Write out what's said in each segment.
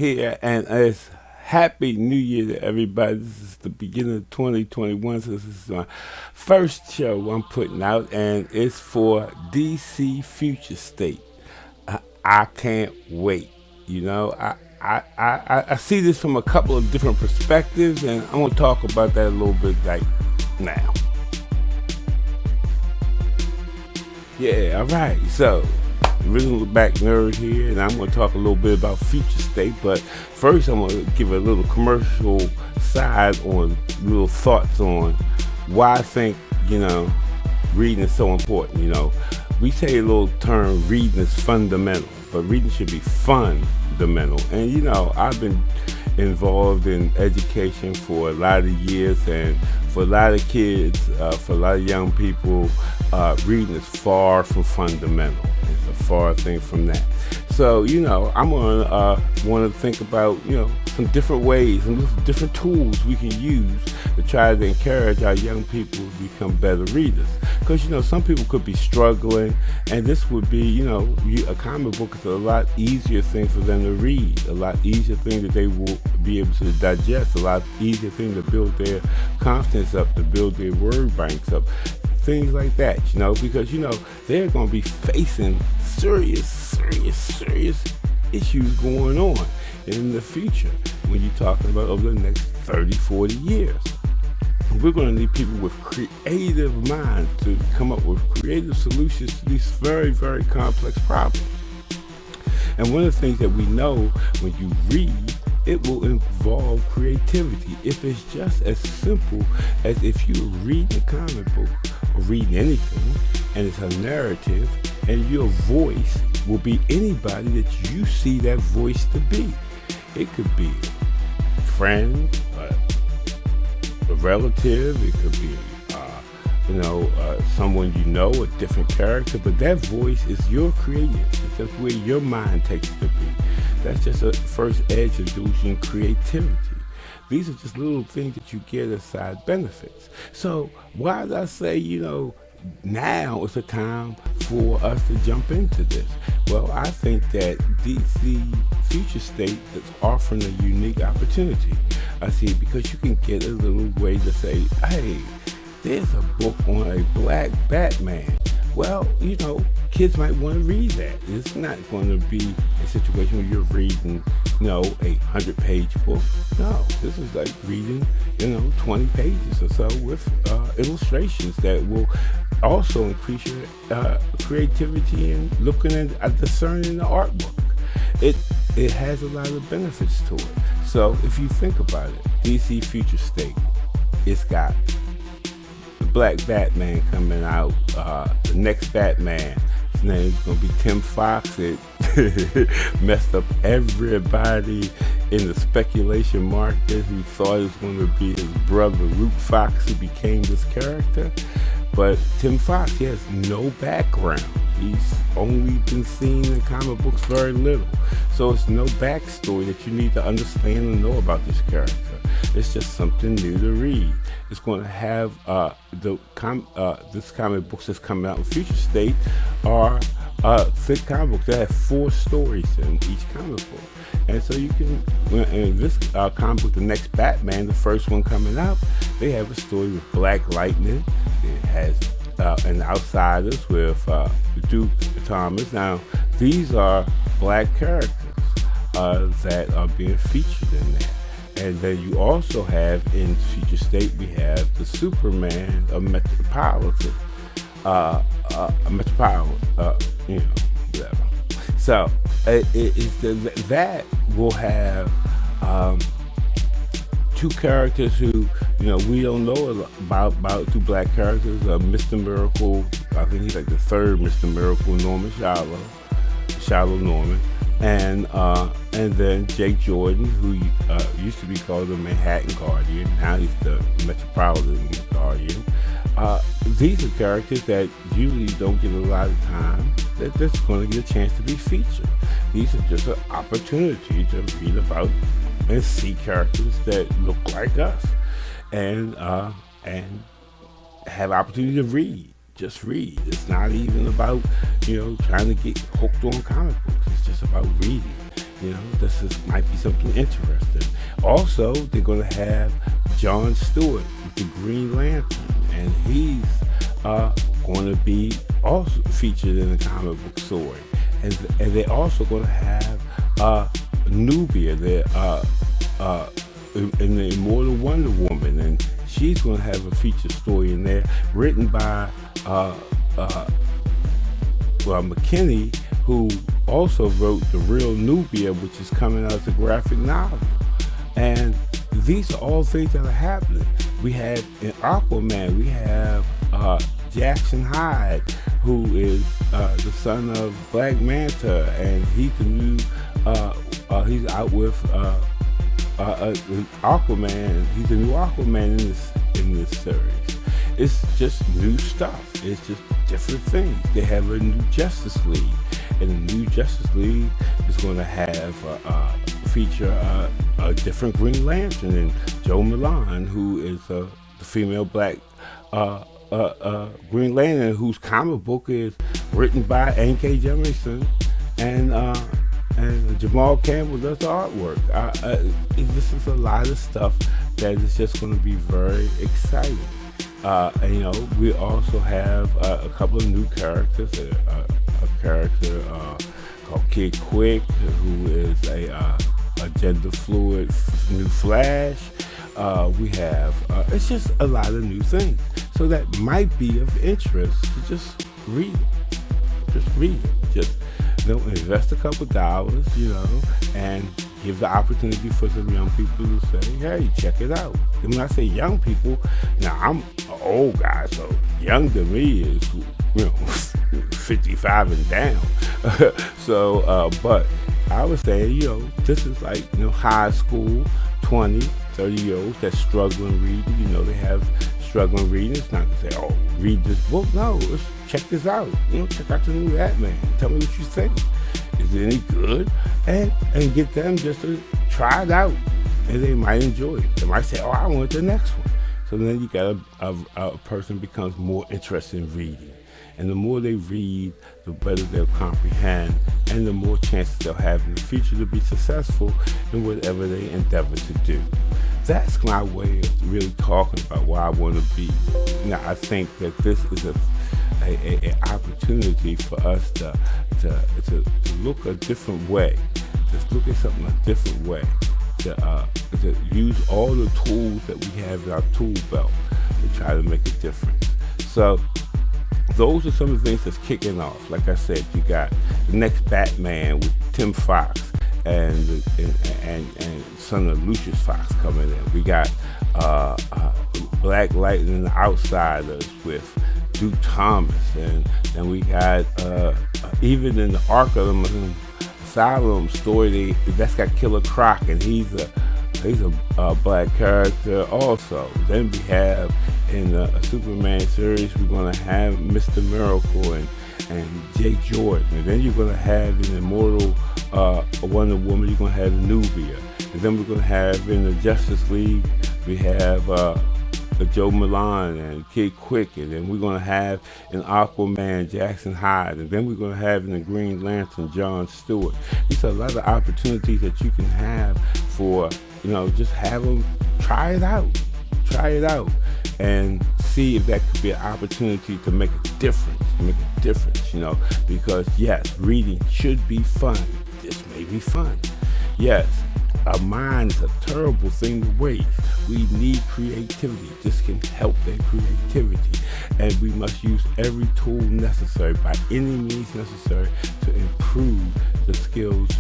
here, and it's Happy New Year to everybody. This is the beginning of 2021, so this is my first show I'm putting out, and it's for DC Future State. I can't wait. You know, I see this from a couple of different perspectives, and I'm going to talk about that a little bit right now. Yeah, all right. So, original back nerd here, and I'm going to talk a little bit about future state. But first, I'm going to give a little commercial side on little thoughts on why I think reading is so important. We say a little term reading is fundamental, but reading should be fundamental. And I've been involved in education for a lot of years, and for a lot of kids, for a lot of young people, reading is far from fundamental. It's a far thing from that. So, I'm going to want to think about, some different ways and different tools we can use to try to encourage our young people to become better readers. Because, some people could be struggling, and this would be, a comic book is a lot easier thing for them to read, a lot easier thing that they will be able to digest, a lot easier thing to build their confidence up, to build their word banks up, things like that, because, they're going to be facing serious issues going on in the future when you're talking about over the next 30, 40 years. We're going to need people with creative minds to come up with creative solutions to these very, very complex problems. And one of the things that we know when you read, it will involve creativity. If it's just as simple as if you read a comic book or read anything, and it's a narrative, and your voice will be anybody that you see that voice to be. It could be a friend, a relative, it could be someone a different character, but that voice is your creative. It's just where your mind takes it to be. That's just a first edge of introducing creativity. These are just little things that you get as side benefits. So why did I say, now is the time for us to jump into this? Well, I think that DC Future State is offering a unique opportunity. I see, because you can get a little way to say, hey, there's a book on a black Batman. Well, kids might want to read that. It's not going to be a situation where you're reading, a 100-page book. No, this is like reading, 20 pages or so with illustrations that will also increase your creativity and looking at discerning the art book. It has a lot of benefits to it. So if you think about it, DC Future State, it's got the Black Batman coming out, the next Batman. His name's gonna be Tim Fox. It messed up everybody in the speculation market who thought it was going to be his brother Luke Fox who became this character. But Tim Fox, he has no background. He's only been seen in comic books very little. So it's no backstory that you need to understand and know about this character. It's just something new to read. It's going to have this comic books that's coming out in Future State are thick comic books that have 4 stories in each comic book. And so you can, in this comic book, the next Batman, the first one coming out, they have a story with Black Lightning. It has an Outsiders with Duke Thomas. Now, these are black characters that are being featured in that. And then you also have in Future State, we have the Superman of Metropolitan, whatever. So that will have 2 characters who we don't know about 2 black characters. Mr. Miracle, I think he's like the 3rd Mr. Miracle, Norman Shiloh Norman, and then Jake Jordan, who used to be called the Manhattan Guardian. Now he's the Metropolitan Guardian. These are characters that usually don't get a lot of time, that's going to get a chance to be featured. These are just an opportunity to read about and see characters that look like us, and have opportunity to read. Just read. It's not even about trying to get hooked on comic books. It's just about reading. Might be something interesting. Also, they're going to have John Stewart with the Green Lantern, and he's going to be also featured in the comic book story. And they're also going to have Nubia there in the Immortal Wonder Woman, and she's going to have a feature story in there written by McKinney, who also wrote The Real Nubia, which is coming out as a graphic novel. And these are all things that are happening. We have in Aquaman, we have Jackson Hyde, who is the son of Black Manta, and he's the new he's out with Aquaman. He's the new Aquaman in this series. It's just new stuff. It's just different things. They have a new Justice League, and the new Justice League is going to have feature a different Green Lantern, and Joe Milan, who is the female Black Green Lantern, whose comic book is written by N.K. Jemisin, and Jamal Campbell does the artwork. This is a lot of stuff that is just going to be very exciting. And we also have a couple of new characters. A character called Kid Quick, who is a gender fluid new Flash. We have it's just a lot of new things. So that might be of interest to just read it. Just read it. Just invest a couple dollars, and give the opportunity for some young people to say, hey, check it out. And when I say young people, now I'm an old guy, so young to me is 55 and down. But I would say, this is like, high school, 20, 30-year-olds that's struggling reading. They have struggling reading. It's not to say, oh, read this book. No, let's check this out. Check out the new Batman. Tell me what you think. Is it any good? And get them just to try it out, and they might enjoy it. They might say, oh, I want the next one. So then you got a person becomes more interested in reading. And the more they read, the better they'll comprehend, and the more chances they'll have in the future to be successful in whatever they endeavor to do. That's my way of really talking about where I want to be. Now, I think that this is an opportunity for us to look a different way, just look at something a different way, to use all the tools that we have in our tool belt to try to make a difference. So those are some of the things that's kicking off. Like I said, you got the next Batman with Tim Fox and son of Lucius Fox coming in. We got Black Lightning and the Outsiders with Duke Thomas, and we got even in the Arkham Asylum story, that's got Killer Croc, and he's a black character also. Then we have in the Superman series, we're going to have Mr. Miracle and Jake Jordan, and then you're going to have in Immortal Wonder Woman, you're going to have Nubia, and then we're going to have in the Justice League, we have Joe Milan and Kid Quick, and then we're going to have in Aquaman Jackson Hyde, and then we're going to have in the Green Lantern John Stewart. These are a lot of opportunities that you can have for, just have them try it out and see if that could be an opportunity to make a difference, because yes, reading should be fun. This may be fun. Yes, our mind is a terrible thing to waste. We need creativity. This can help that creativity. And we must use every tool necessary, by any means necessary, to improve the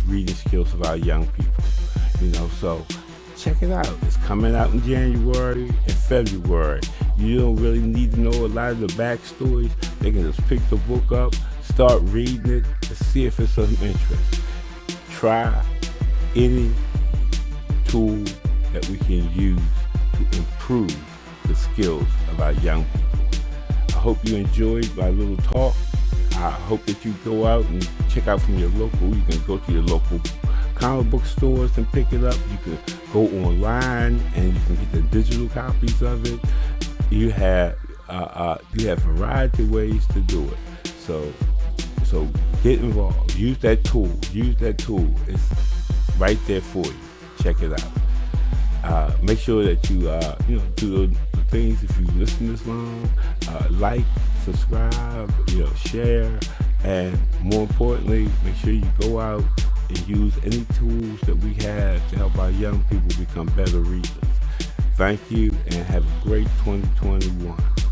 reading skills of our young people. So check it out. It's coming out in January and February. You don't really need to know a lot of the backstories. They can just pick the book up, start reading it, and see if it's of interest. Try any tool that we can use to improve the skills of our young people. I hope you enjoyed my little talk. I hope that you go out and check out from your local. You can go to your local comic book stores and pick it up. You can go online and you can get the digital copies of it. You have a variety of ways to do it. So get involved. Use that tool. right there for you. Check it out. Make sure that you do the things. If you listen this long, like, subscribe, share, and more importantly, make sure you go out and use any tools that we have to help our young people become better readers. Thank you, and have a great 2021.